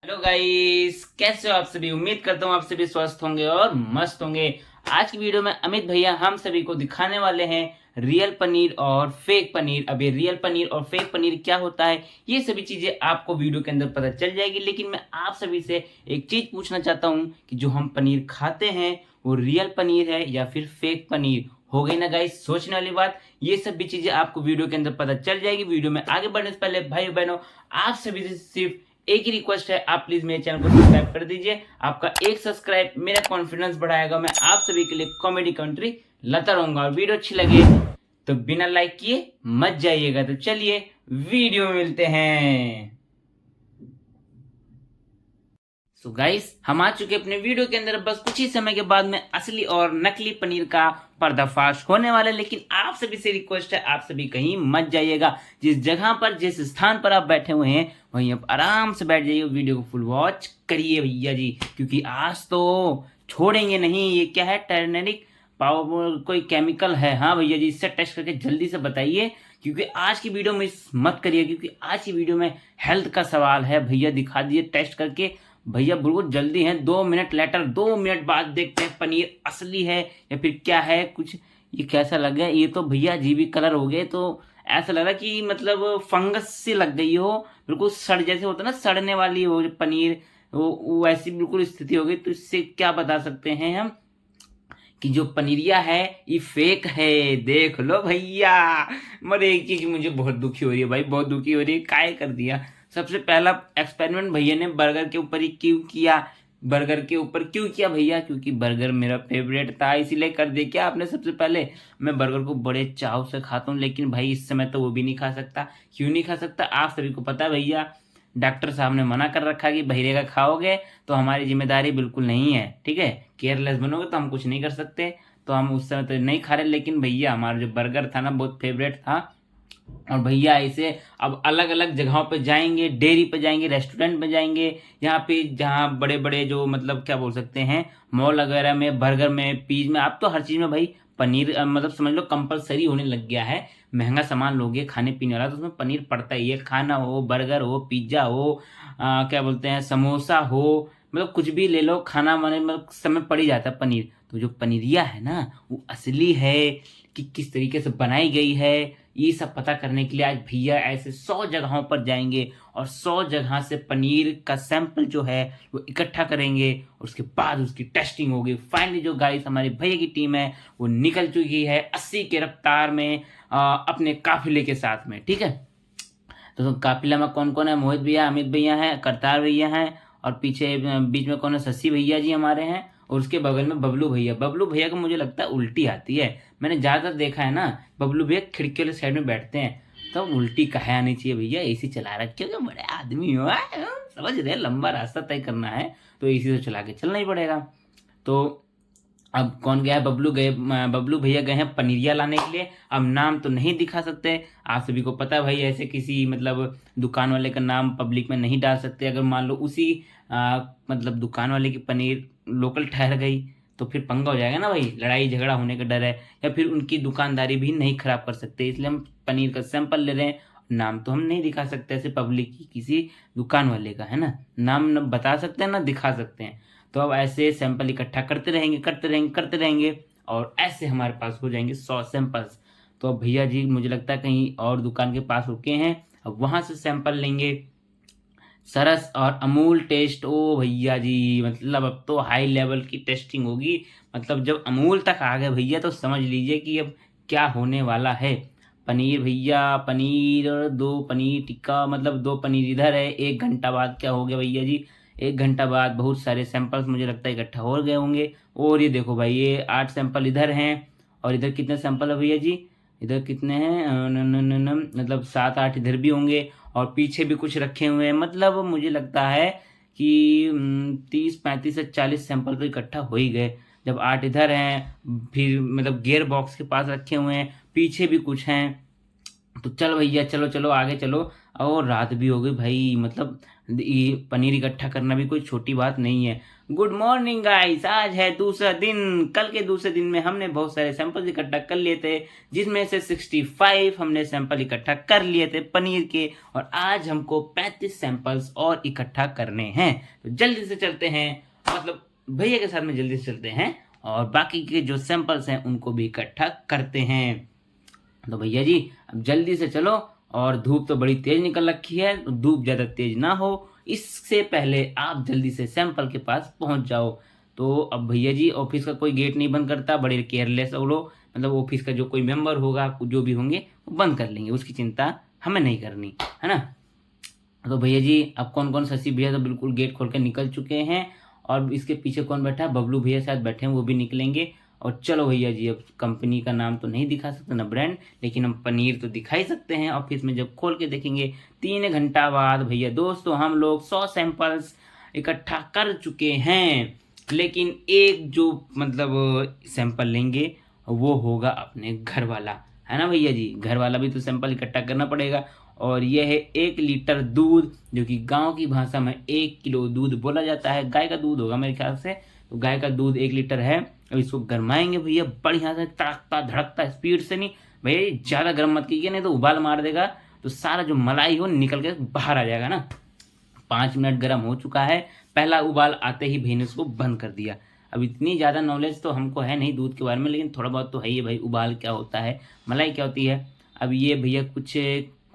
Hello guys, कैसे हो आप सभी। उम्मीद करता हूँ आप सभी स्वस्थ होंगे और मस्त होंगे। आज की वीडियो में अमित भैया हम सभी को दिखाने वाले हैं रियल पनीर और फेक पनीर। अब ये रियल पनीर और फेक पनीर क्या होता है, ये सभी चीजें आपको वीडियो के अंदर पता चल जाएगी। लेकिन मैं आप सभी से एक चीज पूछना चाहता हूँ कि जो हम पनीर खाते हैं वो रियल पनीर है या फिर फेक पनीर। हो गई ना गाइस सोचने वाली बात। ये सब भी चीजें आपको वीडियो के अंदर पता चल जाएगी। वीडियो में आगे बढ़ने से पहले भाई बहनों, आप सभी से सिर्फ एक ही रिक्वेस्ट है, आप प्लीज मेरे चैनल को सब्सक्राइब कर दीजिए। आपका एक सब्सक्राइब मेरा कॉन्फिडेंस बढ़ाएगा। मैं आप सभी के लिए कॉमेडी कंट्री लाता रहूंगा। और वीडियो अच्छी लगे तो बिना लाइक किए मत जाइएगा। तो चलिए वीडियो में मिलते हैं। सो गाइस, हम आ चुके अपने वीडियो के अंदर। बस कुछ ही समय के बाद में असली और नकली पनीर का पर्दाफाश होने वाला है। लेकिन आप सभी से रिक्वेस्ट है, आप सभी कहीं मत जाइएगा। जिस जगह पर, जिस स्थान पर आप बैठे हुए हैं वहीं आप आराम से बैठ जाइए। वीडियो को फुल वॉच करिए भैया जी, क्योंकि आज तो छोड़ेंगे नहीं। ये क्या है, टर्मेरिक पाउडर कोई केमिकल है। हाँ भैया जी, इससे टेस्ट करके जल्दी से बताइए, क्योंकि आज की वीडियो मिस मत करिए। क्योंकि आज की वीडियो में हेल्थ का सवाल है। भैया दिखा दिए टेस्ट करके। भैया बिल्कुल जल्दी है, 2 मिनट लेटर, 2 मिनट बाद देखते हैं पनीर असली है या फिर क्या है। कुछ ये कैसा लग गया, ये तो भैया अजीब ही कलर हो गए। तो ऐसा लग रहा कि मतलब फंगस से लग गई हो, बिल्कुल सड़ जैसे होता है ना, सड़ने वाली हो जो पनीर, वो वैसी बिल्कुल स्थिति हो गई। तो इससे क्या बता सकते हैं हम कि जो पनीरिया है ये फेक है। देख लो भैया। मगर एक चीज मुझे बहुत दुखी हो रही है भाई, बहुत दुखी हो रही है। काय कर दिया। सबसे पहला एक्सपेरिमेंट भैया ने बर्गर के ऊपर ही क्यों किया। बर्गर के ऊपर क्यों किया भैया, क्योंकि बर्गर मेरा फेवरेट था इसीलिए कर दिया क्या आपने। सबसे पहले मैं बर्गर को बड़े चाव से खाता हूँ, लेकिन भाई इस समय तो वो भी नहीं खा सकता। क्यों नहीं खा सकता आप सभी को पता है भैया। डॉक्टर साहब ने मना कर रखा कि बहिरे का खाओगे तो हमारी जिम्मेदारी बिल्कुल नहीं है, ठीक है। केयरलेस बनोगे तो हम कुछ नहीं कर सकते। तो हम उस समय तो नहीं खा रहे। लेकिन भैया हमारा जो बर्गर था ना बहुत फेवरेट था। और भैया ऐसे अब अलग अलग जगहों पे जाएंगे, डेयरी पे जाएंगे, रेस्टोरेंट में जाएंगे, यहाँ पे जहाँ बड़े बड़े जो मतलब क्या बोल सकते हैं, मॉल वगैरह में, बर्गर में, पीज में, अब तो हर चीज में भाई पनीर मतलब समझ लो कंपलसरी होने लग गया है। महंगा सामान लोगे खाने पीने वाला तो उसमें पनीर पड़ता ही है। खाना हो, बर्गर हो, पिज्जा हो, क्या बोलते हैं, समोसा हो, मतलब कुछ भी ले लो खाना, माने मतलब समय पड़ ही जाता है पनीर। तो जो पनीरिया है ना वो असली है कि किस तरीके से बनाई गई है, ये सब पता करने के लिए आज भैया ऐसे 100 जगहों पर जाएंगे और 100 जगह से पनीर का सैंपल जो है वो इकट्ठा करेंगे। और उसके बाद उसकी टेस्टिंग होगी। फाइनली जो गाइस हमारे भैया की टीम है वो निकल चुकी है 80 के रफ्तार में अपने काफिले के साथ में, ठीक है। तो काफिला में कौन कौन है, मोहित भैया, अमित भैया हैं, करतार भैया हैं, और पीछे बीच में कौन है, शशि भैया जी हमारे हैं, और उसके बगल में बबलू भैया। बबलू भैया को मुझे लगता है उल्टी आती है। मैंने ज्यादातर देखा है ना, बबलू भैया खिड़की वाले साइड में बैठते हैं। तो उल्टी कहे आनी चाहिए भैया, एसी चला रहा है क्योंकि बड़े आदमी हो, समझ रहे, लंबा रास्ता तय करना है तो एसी से चला के चलना ही पड़ेगा। तो अब कौन गया है, बबलू गए, बबलू भैया गए हैं पनीरिया लाने के लिए। अब नाम तो नहीं दिखा सकते, आप सभी को पता है भाई, ऐसे किसी मतलब दुकान वाले का नाम पब्लिक में नहीं डाल सकते। अगर मान लो उसी मतलब दुकान वाले की पनीर लोकल ठहर गई तो फिर पंगा हो जाएगा ना भाई, लड़ाई झगड़ा होने का डर है। या फिर उनकी दुकानदारी भी नहीं खराब कर सकते, इसलिए हम पनीर का सैंपल ले रहे हैं। नाम तो हम नहीं दिखा सकते ऐसे पब्लिक की, किसी दुकान वाले का, है ना। नाम न बता सकते हैं ना दिखा सकते हैं। तो अब ऐसे सैंपल इकट्ठा करते रहेंगे, करते रहेंगे, करते रहेंगे, और ऐसे हमारे पास हो जाएंगे 100 सैंपल्स। तो अब भैया जी मुझे लगता है कहीं और दुकान के पास रुके हैं, अब वहां से सैंपल लेंगे। सरस और अमूल टेस्ट, ओ भैया जी, मतलब अब तो हाई लेवल की टेस्टिंग होगी। मतलब जब अमूल तक आ गए भैया तो समझ लीजिए कि अब क्या होने वाला है। पनीर भैया, पनीर 2 पनीर टिक्का, मतलब 2 पनीर इधर है। 1 घंटा बाद क्या हो गया भैया जी, 1 घंटा बाद बहुत सारे सैंपल्स मुझे लगता है इकट्ठा हो गए होंगे। और ये देखो भाई, ये 8 सैंपल इधर हैं, और इधर कितने सैंपल है भैया जी, इधर कितने हैं, मतलब 7-8 इधर भी होंगे, और पीछे भी कुछ रखे हुए हैं। मतलब मुझे लगता है कि 30, 35 से 40 सैंपल तो इकट्ठा हो ही गए। जब 8 इधर हैं, फिर मतलब गियर बॉक्स के पास रखे हुए हैं, पीछे भी कुछ हैं। तो चल भैया, चलो चलो आगे चलो। और रात भी हो गई भाई, मतलब ये पनीर इकट्ठा करना भी कोई छोटी बात नहीं है। गुड मॉर्निंग गाइस, आज है दूसरा दिन। कल के दूसरे दिन में हमने बहुत सारे सैंपल इकट्ठा कर लिए थे, जिसमें से 65 हमने सैंपल इकट्ठा कर लिए थे पनीर के, और आज हमको 35 सैंपल्स और इकट्ठा करने हैं। तो जल्दी से चलते हैं, मतलब भैया के साथ में जल्दी से चलते हैं और बाकी के जो सैंपल्स हैं उनको भी इकट्ठा करते हैं। तो भैया जी अब जल्दी से चलो, और धूप तो बड़ी तेज निकल रखी है, तो धूप ज़्यादा तेज ना हो इससे पहले आप जल्दी से सैंपल के पास पहुंच जाओ। तो अब भैया जी ऑफिस का कोई गेट नहीं बंद करता, बड़े केयरलेस हो लोग, मतलब ऑफिस का जो कोई मेंबर होगा, जो भी होंगे वो बंद कर लेंगे, उसकी चिंता हमें नहीं करनी है ना। तो भैया जी अब कौन कौन शशि भैया तो बिल्कुल गेट खोल के निकल चुके हैं, और इसके पीछे कौन बैठा है, बबलू भैया शायद बैठे हैं, वो भी निकलेंगे। और चलो भैया जी अब कंपनी का नाम तो नहीं दिखा सकते ना ब्रांड, लेकिन हम पनीर तो दिखा ही सकते हैं। ऑफिस में जब खोल के देखेंगे 3 घंटा बाद भैया दोस्तों हम लोग 100 सैंपल्स इकट्ठा कर चुके हैं, लेकिन एक जो मतलब सैंपल लेंगे वो होगा अपने घर वाला, है ना भैया जी। घर वाला भी तो सैंपल इकट्ठा करना पड़ेगा, और यह है 1 लीटर दूध, जो कि गांव की भाषा में 1 किलो दूध बोला जाता है। गाय का दूध होगा मेरे ख्याल से, तो गाय का दूध 1 लीटर है। अब इसको गरमाएंगे भैया बढ़िया से, तड़कता धड़कता, स्पीड से नहीं भैया, ज़्यादा गर्म मत कीजिए नहीं तो उबाल मार देगा, तो सारा जो मलाई हो निकल के बाहर आ जाएगा ना। 5 मिनट गर्म हो चुका है, पहला उबाल आते ही भैया ने उसको बंद कर दिया। अब इतनी ज़्यादा नॉलेज तो हमको है नहीं दूध के बारे में, लेकिन थोड़ा बहुत तो है ही भाई, उबाल क्या होता है, मलाई क्या होती है। अब ये भैया कुछ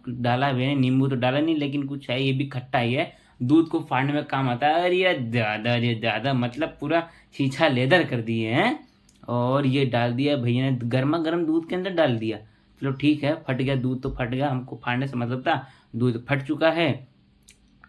डाला है भैया, नींबू तो डाला नहीं, लेकिन कुछ है, ये भी खट्टा ही है, दूध को फाड़ने में काम आता है। अरे दादा मतलब पूरा छीछा लेदर कर दिए हैं। और ये डाल दिया भैया ने गर्मा गर्म दूध के अंदर डाल दिया। चलो ठीक है, फट गया दूध तो फट गया, हमको फाड़ने से मतलब था, दूध फट चुका है।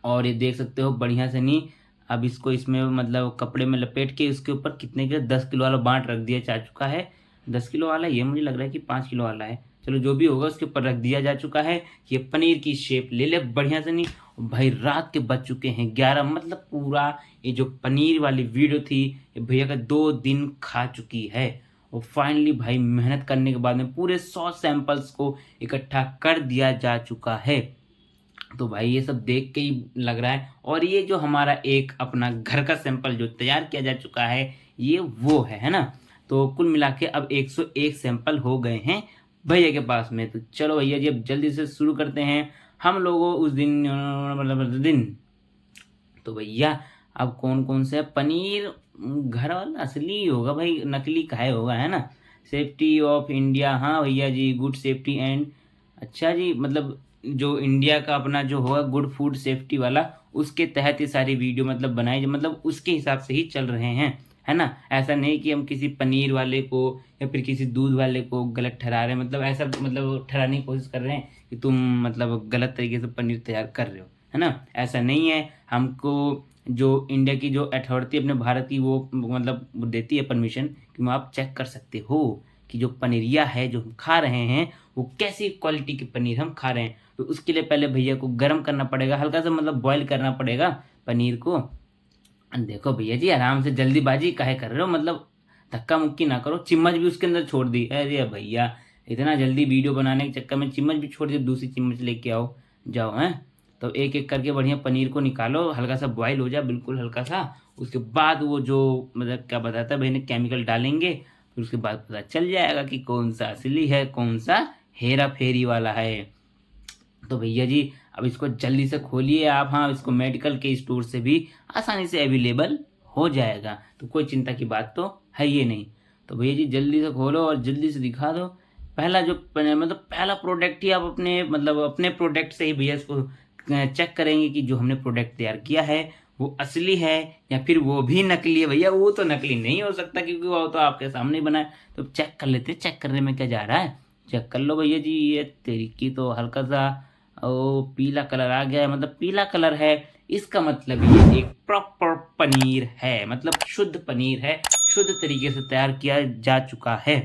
और ये देख सकते हो बढ़िया से नहीं, अब इसको इसमें मतलब कपड़े में लपेट के इसके ऊपर कितने के 10 किलो वाला बांट रख दिया जा चुका है। 10 किलो वाला ये मुझे लग रहा है कि 5 किलो वाला है, चलो जो भी होगा उसके ऊपर रख दिया जा चुका है। ये पनीर की शेप ले ले बढ़िया से नहीं। भाई रात के बज चुके हैं 11, मतलब पूरा ये जो पनीर वाली वीडियो थी ये भैया का 2 दिन खा चुकी है। और फाइनली भाई मेहनत करने के बाद में पूरे 100 सैंपल्स को इकट्ठा कर दिया जा चुका है। तो भाई ये सब देख के ही लग रहा है, और ये जो हमारा एक अपना घर का सैंपल जो तैयार किया जा चुका है ये वो है ना। तो कुल मिला के अब 101 सैंपल हो गए हैं भैया के पास में। तो चलो भैया जी अब जल्दी से शुरू करते हैं हम लोगों उस दिन मतलब तो भैया अब कौन कौन से पनीर घर वाला असली होगा भाई, नकली काहे होगा, है ना। सेफ्टी ऑफ इंडिया, हाँ भैया जी, गुड सेफ्टी एंड, अच्छा जी, मतलब जो इंडिया का अपना जो होगा गुड फूड सेफ्टी वाला, उसके तहत ये सारी वीडियो मतलब बनाई, मतलब उसके हिसाब से ही चल रहे हैं, है ना। ऐसा नहीं कि हम किसी पनीर वाले को या फिर किसी दूध वाले को गलत ठहरा रहे हैं, मतलब ऐसा मतलब ठहराने की कोशिश कर रहे हैं कि तुम मतलब गलत तरीके से पनीर तैयार कर रहे हो, है ना। ऐसा नहीं है। हमको जो इंडिया की जो अथॉरिटी अपने भारत की वो मतलब देती है परमिशन कि आप चेक कर सकते हो कि जो पनीरिया है जो हम खा रहे हैं वो कैसी क्वालिटी की पनीर हम खा रहे हैं। तो उसके लिए पहले भैया को गर्म करना पड़ेगा, हल्का सा मतलब बॉईल करना पड़ेगा पनीर को। देखो भैया जी आराम से, जल्दीबाजी काहे कर रहे हो, मतलब धक्का मुक्की ना करो। चम्मच भी उसके अंदर छोड़ दी, अरे भैया इतना जल्दी वीडियो बनाने के चक्कर में चम्मच भी छोड़ दी, दूसरी चम्मच लेके आओ जाओ हैं। तो एक एक करके बढ़िया पनीर को निकालो, हल्का सा बॉईल हो जाए बिल्कुल हल्का सा, उसके बाद वो जो मतलब क्या बताता है भैया ने केमिकल डालेंगे, फिर उसके बाद पता चल जाएगा कि कौन सा असली है कौन सा हेरा फेरी वाला है। तो भैया जी अब इसको जल्दी से खोलिए आप, हाँ इसको मेडिकल के स्टोर से भी आसानी से अवेलेबल हो जाएगा, तो कोई चिंता की बात तो है ये नहीं। तो भैया जी जल्दी से खोलो और जल्दी से दिखा दो। पहला जो मतलब पहला प्रोडक्ट ही आप अपने मतलब अपने प्रोडक्ट से ही भैया इसको चेक करेंगे कि जो हमने प्रोडक्ट तैयार किया है वो असली है या फिर वो भी नकली है। भैया वो तो नकली नहीं हो सकता क्योंकि वो तो आपके सामने बना है। तो चेक कर लेते, चेक करने में क्या जा रहा है, चेक कर लो भैया जी। ये तेरी की तो हल्का सा ओ पीला कलर आ गया है, मतलब पीला कलर है, इसका मतलब ये एक प्रॉपर पनीर है, मतलब शुद्ध पनीर है, शुद्ध तरीके से तैयार किया जा चुका है।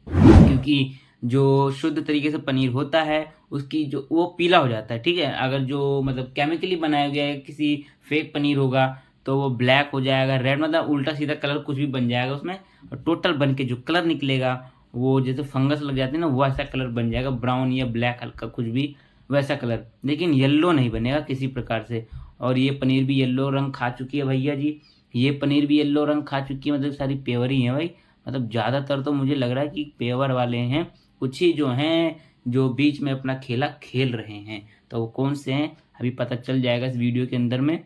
क्योंकि जो शुद्ध तरीके से पनीर होता है उसकी जो वो पीला हो जाता है, ठीक है। अगर जो मतलब केमिकली बनाया गया है किसी फेक पनीर होगा तो वो ब्लैक हो जाएगा, रेड, मतलब उल्टा सीधा कलर कुछ भी बन जाएगा उसमें, और टोटल बन के जो कलर निकलेगा वो जैसे फंगस लग जाती है ना, वो ऐसा कलर बन जाएगा, ब्राउन या ब्लैक हल्का कुछ भी वैसा कलर, लेकिन येलो नहीं बनेगा किसी प्रकार से। और ये पनीर भी येलो रंग खा चुकी है भैया जी, ये पनीर भी येलो रंग खा चुकी है, मतलब सारी पेवर ही हैं भाई। मतलब ज़्यादातर तो मुझे लग रहा है कि पेवर वाले हैं, कुछ ही जो हैं जो बीच में अपना खेला खेल रहे हैं, तो वो कौन से हैं अभी पता चल जाएगा इस वीडियो के अंदर में।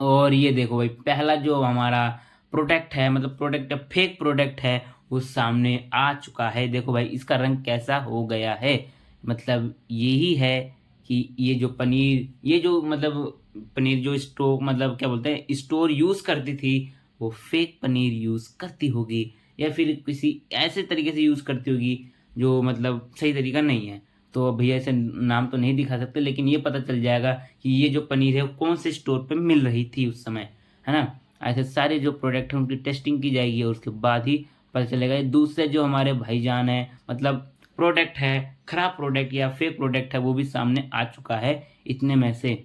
और ये देखो भाई, पहला जो हमारा प्रोडक्ट है, मतलब प्रोडक्ट फेक प्रोडक्ट है, वो सामने आ चुका है। देखो भाई इसका रंग कैसा हो गया है, मतलब यही है कि ये जो पनीर, ये जो मतलब पनीर जो स्टोर, मतलब क्या बोलते हैं, स्टोर यूज़ करती थी, वो फेक पनीर यूज़ करती होगी, या फिर किसी ऐसे तरीके से यूज़ करती होगी जो मतलब सही तरीका नहीं है। तो भैया ऐसे नाम तो नहीं दिखा सकते, लेकिन ये पता चल जाएगा कि ये जो पनीर है वो कौन से स्टोर पे मिल रही थी उस समय, है ना। ऐसे सारे जो प्रोडक्ट हैं उनकी टेस्टिंग की जाएगी और उसके बाद ही पता चलेगा। ये दूसरे जो हमारे भाईजान है, मतलब प्रोडक्ट है, खराब प्रोडक्ट या फेक प्रोडक्ट है, वो भी सामने आ चुका है इतने में से।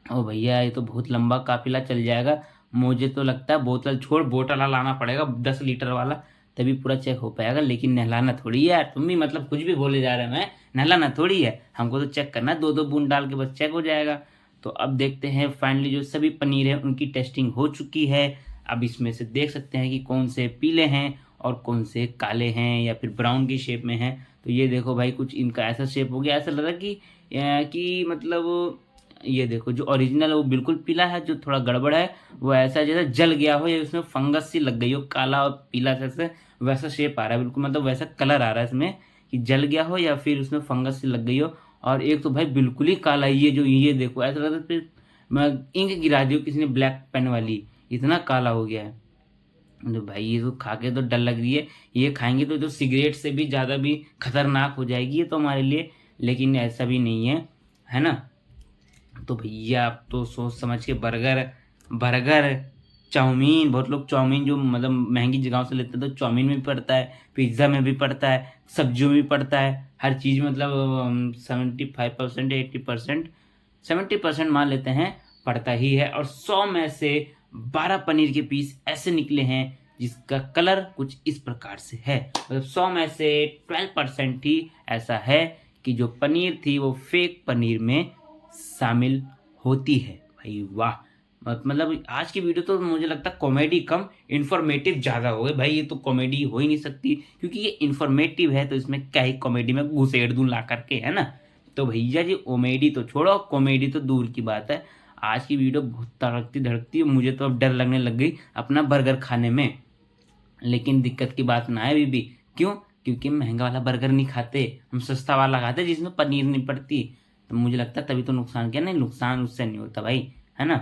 ओ भैया ये तो बहुत लंबा काफिला चल जाएगा, मुझे तो लगता है बोतल छोड़ बोतल लाना पड़ेगा 10 लीटर वाला, तभी पूरा चेक हो पाएगा। लेकिन नहलाना थोड़ी है यार, तुम भी मतलब कुछ भी बोले जा रहे हैं, मैं नहलाना थोड़ी है, हमको तो चेक करना है, 2-2 बूंद डाल के बस चेक हो जाएगा। तो अब देखते हैं, फाइनली जो सभी पनीर है उनकी टेस्टिंग हो चुकी है। अब इसमें से देख सकते हैं कि कौन से पीले हैं और कौन से काले हैं या फिर ब्राउन की शेप में हैं। तो ये देखो भाई, कुछ इनका ऐसा शेप हो गया, ऐसा लग रहा कि मतलब ये देखो जो ओरिजिनल है वो बिल्कुल पीला है, जो थोड़ा गड़बड़ है वो ऐसा जैसे जल गया हो या उसमें फंगस सी लग गई हो, काला और पीला जैसे वैसा शेप आ रहा है बिल्कुल, मतलब वैसा कलर आ रहा है इसमें कि जल गया हो या फिर उसमें फंगस सी लग गई हो। और एक तो भाई बिल्कुल ही काला, ये देखो ऐसा लगता है फिर मैं इंक गिरा दी हो किसी ने ब्लैक पेन वाली, इतना काला हो गया है। तो भाई ये तो खा के तो डर लग रही है, ये खाएंगे तो सिगरेट से भी ज़्यादा भी खतरनाक हो जाएगी ये तो हमारे लिए, लेकिन ऐसा भी नहीं है ना। तो भैया आप तो सोच समझ के बर्गर बर्गर चाउमीन, बहुत लोग चाउमीन जो मतलब महंगी जगहों से लेते हैं तो चाउमीन में भी पड़ता है, पिज्ज़ा में भी पड़ता है, सब्जियों में भी पड़ता है, हर चीज़ में मतलब 75% या 80%, 70% मान लेते हैं पड़ता ही है। और 100 में से 12 पनीर के पीस ऐसे निकले हैं जिसका कलर कुछ इस प्रकार से है, मतलब 100 में से 12% ही ऐसा है कि जो पनीर थी वो फेक पनीर में शामिल होती है। भाई वाह, मतलब आज की वीडियो तो मुझे लगता है कॉमेडी कम इन्फॉर्मेटिव ज़्यादा हो गई भाई, ये तो कॉमेडी हो ही नहीं सकती क्योंकि ये इन्फॉर्मेटिव है, तो इसमें क्या ही कॉमेडी में घुसेड़ दूँ ला करके, है ना। तो भैया जी कॉमेडी तो छोड़ो, कॉमेडी तो दूर की बात है, आज की वीडियो बहुत तड़कती धड़कती, मुझे तो अब डर लगने लग गई अपना बर्गर खाने में। लेकिन दिक्कत की बात ना है बीबी, क्यों? क्योंकि महंगा वाला बर्गर नहीं खाते, हम सस्ता वाला खाते जिसमें पनीर नहीं पड़ती। तो मुझे लगता है तभी तो नुकसान किया, नहीं नुकसान उससे नहीं होता भाई, है ना।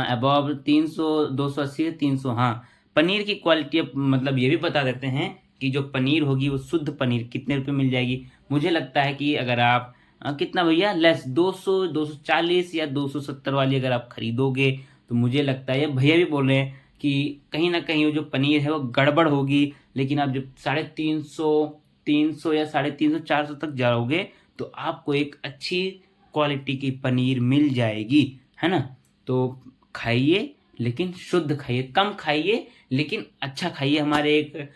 अबव 300 280 से 300, हाँ। पनीर की क्वालिटी अब मतलब ये भी बता देते हैं कि जो पनीर होगी वो शुद्ध पनीर कितने रुपए मिल जाएगी। मुझे लगता है कि अगर आप कितना भैया लेस 200 240 या 270 वाली अगर आप खरीदोगे, तो मुझे लगता है, ये भैया भी बोल रहे हैं कि कहीं ना कहीं वो जो पनीर है वो गड़बड़ होगी। लेकिन आप जब 350 या 350 400 तक जाओगे तो आपको एक अच्छी क्वालिटी की पनीर मिल जाएगी, है ना। तो खाइए लेकिन शुद्ध खाइए, कम खाइए लेकिन अच्छा खाइए। हमारे एक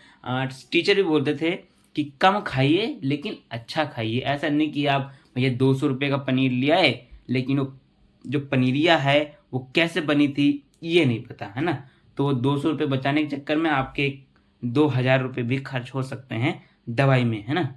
टीचर भी बोलते थे कि कम खाइए लेकिन अच्छा खाइए। ऐसा नहीं कि आप भैया 200 रुपये का पनीर लिया है लेकिन वो जो पनीरिया है वो कैसे बनी थी ये नहीं पता, है ना। तो 200 रुपये बचाने के चक्कर में आपके 2000 रुपये भी खर्च हो सकते हैं दवाई में, है ना।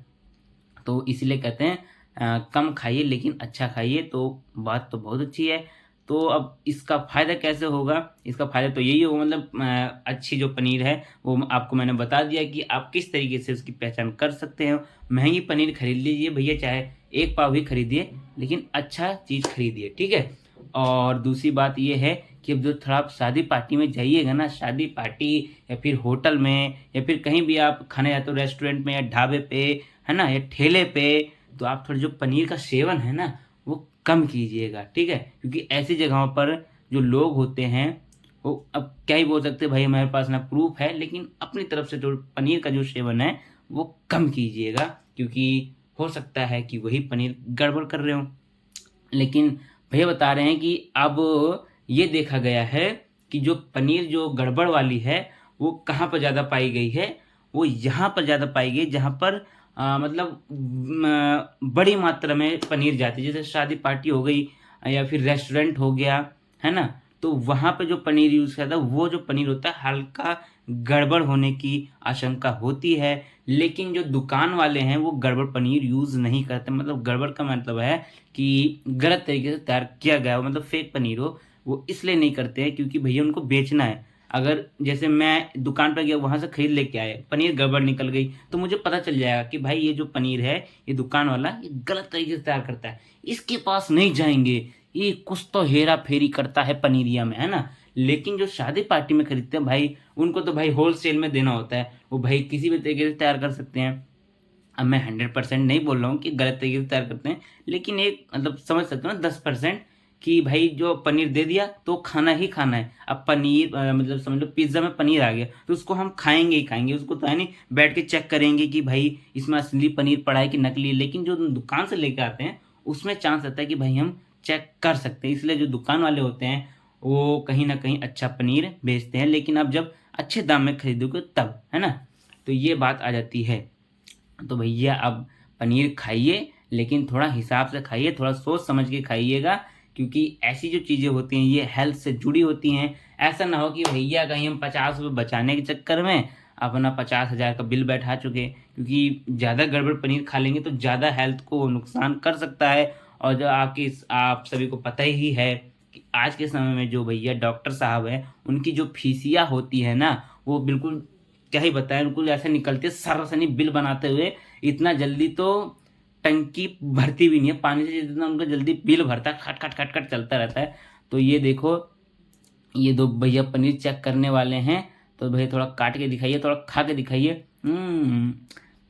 तो इसलिए कहते हैं कम खाइए लेकिन अच्छा खाइए, तो बात तो बहुत अच्छी है। तो अब इसका फ़ायदा कैसे होगा? इसका फ़ायदा तो यही होगा, मतलब अच्छी जो पनीर है वो आपको मैंने बता दिया कि आप किस तरीके से उसकी पहचान कर सकते हो। महंगी पनीर खरीद लीजिए भैया, चाहे 1 पाव ही खरीदिए लेकिन अच्छा चीज़ खरीदिए, ठीक है। और दूसरी बात ये है कि अब जो थोड़ा आप शादी पार्टी में जाइएगा ना, शादी पार्टी या फिर होटल में या फिर कहीं भी आप खाने जाते हो रेस्टोरेंट में या ढाबे पे, है ना, या ठेले पे, तो आप थोड़ा जो पनीर का सेवन है ना वो कम कीजिएगा, ठीक है। क्योंकि ऐसी जगहों पर जो लोग होते हैं वो अब क्या ही बोल सकते हैं भाई, हमारे पास ना प्रूफ है, लेकिन अपनी तरफ से जो पनीर का जो सेवन है वो कम कीजिएगा, क्योंकि हो सकता है कि वही पनीर गड़बड़ कर रहे हो। लेकिन भैया बता रहे हैं कि अब ये देखा गया है कि जो पनीर जो गड़बड़ वाली है वो कहाँ पर ज़्यादा पाई गई है, वो यहाँ पर ज़्यादा पाई गई जहाँ पर मतलब बड़ी मात्रा में पनीर जाती है। जैसे शादी पार्टी हो गई, या फिर रेस्टोरेंट हो गया, है ना, तो वहाँ पे जो पनीर यूज़ करता है वो जो पनीर होता है हल्का गड़बड़ होने की आशंका होती है। लेकिन जो दुकान वाले हैं वो गड़बड़ पनीर यूज़ नहीं करते, मतलब गड़बड़ का मतलब है कि गलत तरीके से तैयार किया गया हो, मतलब फेक पनीर हो, वो इसलिए नहीं करते हैं क्योंकि भैया उनको बेचना है। अगर जैसे मैं दुकान पर गया, वहाँ से खरीद लेके आए, पनीर गड़बड़ निकल गई, तो मुझे पता चल जाएगा कि भाई ये जो पनीर है, ये दुकान वाला ये गलत तरीके से तैयार करता है, इसके पास नहीं जाएँगे, ये कुछ तो हेरा-फेरी करता है पनीरिया में, है ना? लेकिन जो शादी पार्टी में खरीदते हैं भाई, उनको तो भाई होलसेल में देना होता है, वो भाई किसी भी तरीके से तैयार कर सकते हैं। अब मैं 100% नहीं बोल रहा हूँ कि गलत तरीके से तैयार करते हैं, लेकिन एक मतलब समझ सकते हो ना 10% कि भाई जो पनीर दे दिया तो खाना ही खाना है। अब पनीर मतलब समझ लो पिज़्ज़ा में पनीर आ गया तो उसको हम खाएँगे ही खाएँगे, उसको तो है नहीं बैठ के चेक करेंगे कि भाई इसमें असली पनीर पड़ा है कि नकली है। लेकिन जो दुकान से लेके आते हैं उसमें चांस रहता है कि भाई हम चेक कर सकते हैं, इसलिए जो दुकान वाले होते हैं वो कहीं न कहीं अच्छा पनीर बेचते हैं। लेकिन आप जब अच्छे दाम में खरीदोगे तब, है ना? तो ये बात आ जाती है। तो भैया अब पनीर खाइए, लेकिन थोड़ा हिसाब से खाइए, थोड़ा सोच समझ के खाइएगा, क्योंकि ऐसी जो चीज़ें होती हैं ये हेल्थ से जुड़ी होती हैं। ऐसा ना हो कि भैया कहीं हम ₹50 बचाने के चक्कर में अपना 50,000 का बिल बैठा चुके, क्योंकि ज़्यादा गड़बड़ पनीर खा लेंगे तो ज़्यादा हेल्थ को नुकसान कर सकता है। और जो आप सभी को पता ही है कि आज के समय में जो भैया डॉक्टर साहब हैं, उनकी जो फीसियाँ होती है ना, वो बिल्कुल क्या ही बताएँ, बिल्कुल ऐसे निकलती है सरसनी बिल बनाते हुए। इतना जल्दी तो टंकी भरती भी नहीं है पानी से, जितना उनका जल्दी बिल भरता है, खट, खट, खट, खट चलता रहता है। तो ये देखो, ये 2 भैया पनीर चेक करने वाले हैं, तो भैया थोड़ा काट के दिखाइए, थोड़ा खा के दिखाइए।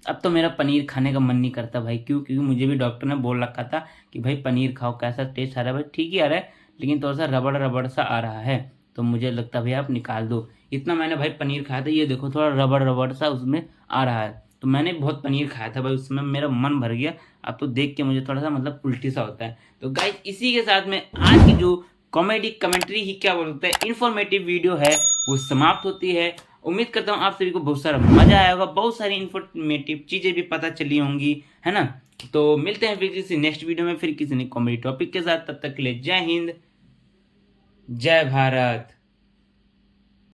अब तो मेरा पनीर खाने का मन नहीं करता भाई, क्यों? क्योंकि मुझे भी डॉक्टर ने बोल रखा था कि भाई पनीर खाओ, कैसा टेस्ट आ रहा है? भाई ठीक ही आ रहा है, लेकिन थोड़ा-सा रबड़-रबड़ सा आ रहा है, तो मुझे लगता है भैया आप निकाल दो। इतना मैंने भाई पनीर खाया था, ये देखो थोड़ा रबड़-रबड़ सा उसमें आ रहा है। तो मैंने बहुत पनीर खाया था भाई, उस समय मेरा मन भर गया। अब तो देख के मुझे थोड़ा-सा मतलब उल्टी सा होता है। तो गाइस इसी के साथ में आज की जो कॉमेडी कमेंट्री ही क्या बोलते हैं, इन्फॉर्मेटिव वीडियो है, वो समाप्त होती है। उम्मीद करता हूँ आप सभी को बहुत सारा मज़ा आया होगा, बहुत सारी इन्फॉर्मेटिव चीज़ें भी पता चली होंगी, है ना? तो मिलते हैं फिर किसी नेक्स्ट वीडियो में, फिर किसी नए कॉमेडी टॉपिक के साथ। तब तक के लिए जय हिंद, जय भारत।